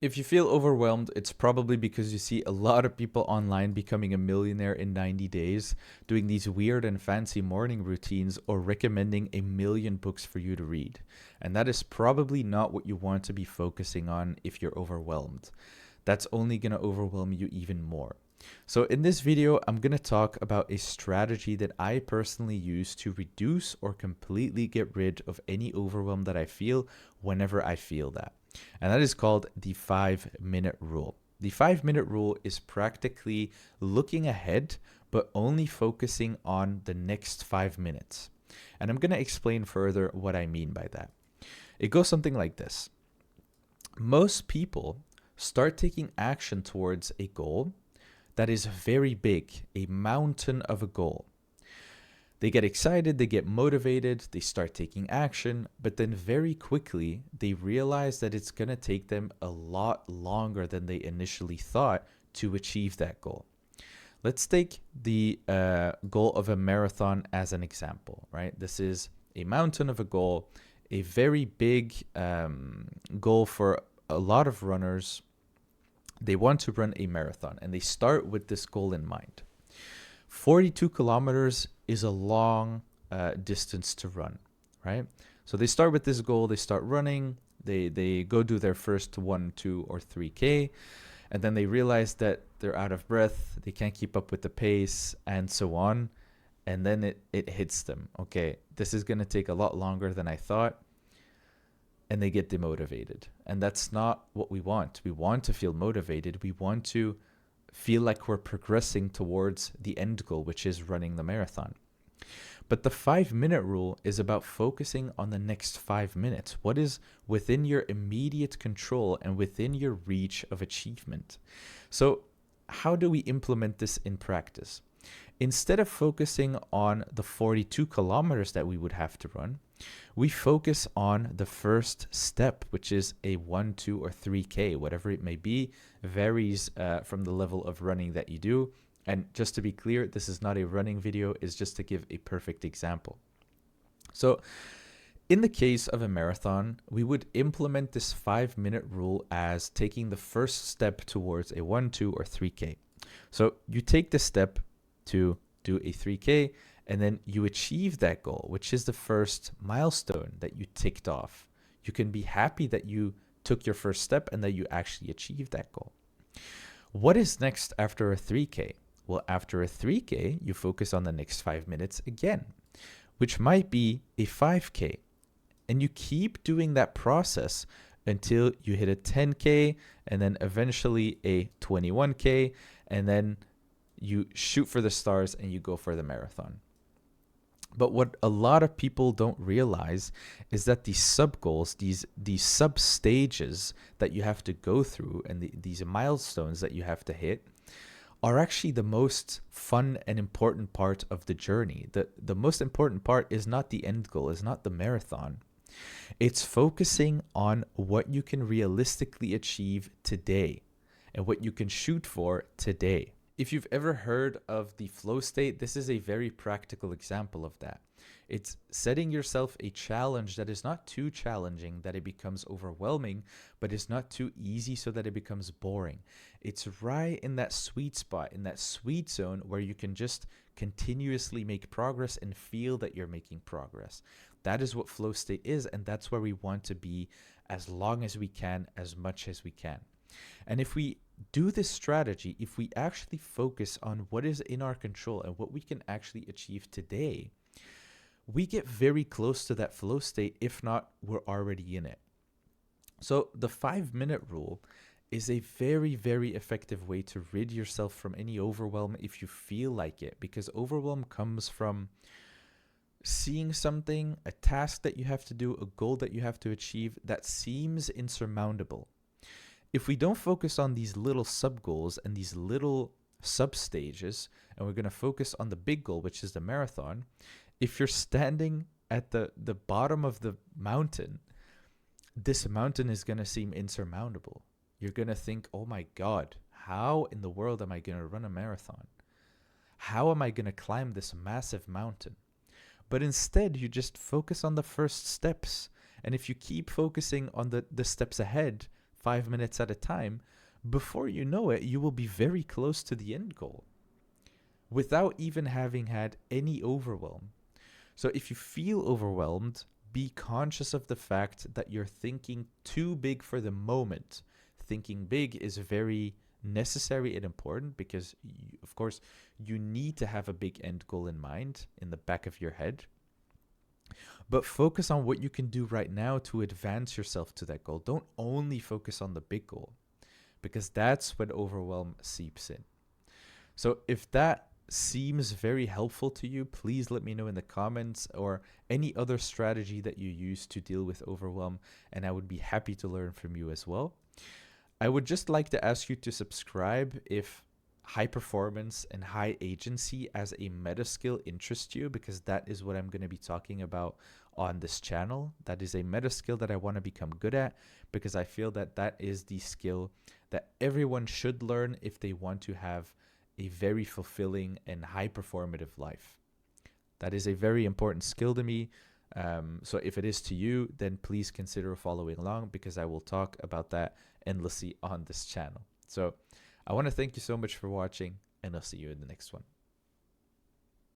If you feel overwhelmed, it's probably because you see a lot of people online becoming a millionaire in 90 days, doing these weird and fancy morning routines, or recommending a million books for you to read. And that is probably not what you want to be focusing on if you're overwhelmed. That's only going to overwhelm you even more. So, in this video, I'm going to talk about a strategy that I personally use to reduce or completely get rid of any overwhelm that I feel whenever I feel that. And that is called the 5 minute rule. The 5 minute rule is practically looking ahead, but only focusing on the next 5 minutes. And I'm going to explain further what I mean by that. It goes something like this. Most people start taking action towards a goal that is very big, a mountain of a goal. They get excited, they get motivated, they start taking action, but then very quickly they realize that it's going to take them a lot longer than they initially thought to achieve that goal. Let's take the goal of a marathon as an example, right? This is a mountain of a goal, a very big goal for a lot of runners. They want to run a marathon and they start with this goal in mind. 42 kilometers is a long distance to run, right? So they start with this goal, they start running, they go do their first 1, 2, or 3K, and then they realize that they're out of breath, they can't keep up with the pace, and so on. And then it hits them. Okay, this is going to take a lot longer than I thought. And they get demotivated. And that's not what we want. We want to feel motivated. We want to feel like we're progressing towards the end goal, which is running the marathon. But the 5 minute rule is about focusing on the next 5 minutes. What is within your immediate control and within your reach of achievement? So, how do we implement this in practice? Instead of focusing on the 42 kilometers that we would have to run, we focus on the first step, which is a 1, 2, or 3K, whatever it may be, varies from the level of running that you do. And just to be clear, this is not a running video, it's just to give a perfect example. So, in the case of a marathon, we would implement this 5 minute rule as taking the first step towards a 1, 2, or 3K. So, you take the step to do a 3K, and then you achieve that goal, which is the first milestone that you ticked off. You can be happy that you took your first step and that you actually achieved that goal. What is next after a 3K? Well, after a 3K, you focus on the next 5 minutes again, which might be a 5K. And you keep doing that process until you hit a 10K and then eventually a 21K, and then you shoot for the stars and you go for the marathon. But what a lot of people don't realize is that these sub goals, these sub stages that you have to go through, and these milestones that you have to hit, are actually the most fun and important part of the journey. The most important part is not the end goal, is not the marathon. It's focusing on what you can realistically achieve today and what you can shoot for today. If you've ever heard of the flow state, this is a very practical example of that. It's setting yourself a challenge that is not too challenging that it becomes overwhelming, but is not too easy so that it becomes boring. It's right in that sweet spot, in that sweet zone where you can just continuously make progress and feel that you're making progress. That is what flow state is, and that's where we want to be as long as we can, as much as we can. And if we do this strategy, if we actually focus on what is in our control and what we can actually achieve today, we get very close to that flow state. If not, we're already in it. So the 5 minute rule is a very, very effective way to rid yourself from any overwhelm if you feel like it, because overwhelm comes from seeing something, a task that you have to do, a goal that you have to achieve that seems insurmountable. If we don't focus on these little sub goals and these little sub stages, and we're going to focus on the big goal, which is the marathon, if you're standing at the bottom of the mountain, this mountain is going to seem insurmountable. You're going to think, oh my God, how in the world am I going to run a marathon? How am I going to climb this massive mountain? But instead, you just focus on the first steps. And if you keep focusing on the steps ahead, 5 minutes at a time, before you know it, you will be very close to the end goal without even having had any overwhelm. So if you feel overwhelmed, be conscious of the fact that you're thinking too big for the moment. Thinking big is very necessary and important because, of course, you need to have a big end goal in mind in the back of your head. But focus on what you can do right now to advance yourself to that goal. Don't only focus on the big goal because that's when overwhelm seeps in. So if that seems very helpful to you, please let me know in the comments or any other strategy that you use to deal with overwhelm, and I would be happy to learn from you as well. I would just like to ask you to subscribe if high performance and high agency as a meta skill interests you, because that is what I'm going to be talking about on this channel. That is a meta skill that I want to become good at because I feel that that is the skill that everyone should learn if they want to have a very fulfilling and high performative life. That is a very important skill to me. So if it is to you, then please consider following along because I will talk about that endlessly on this channel. So I want to thank you so much for watching, and I'll see you in the next one.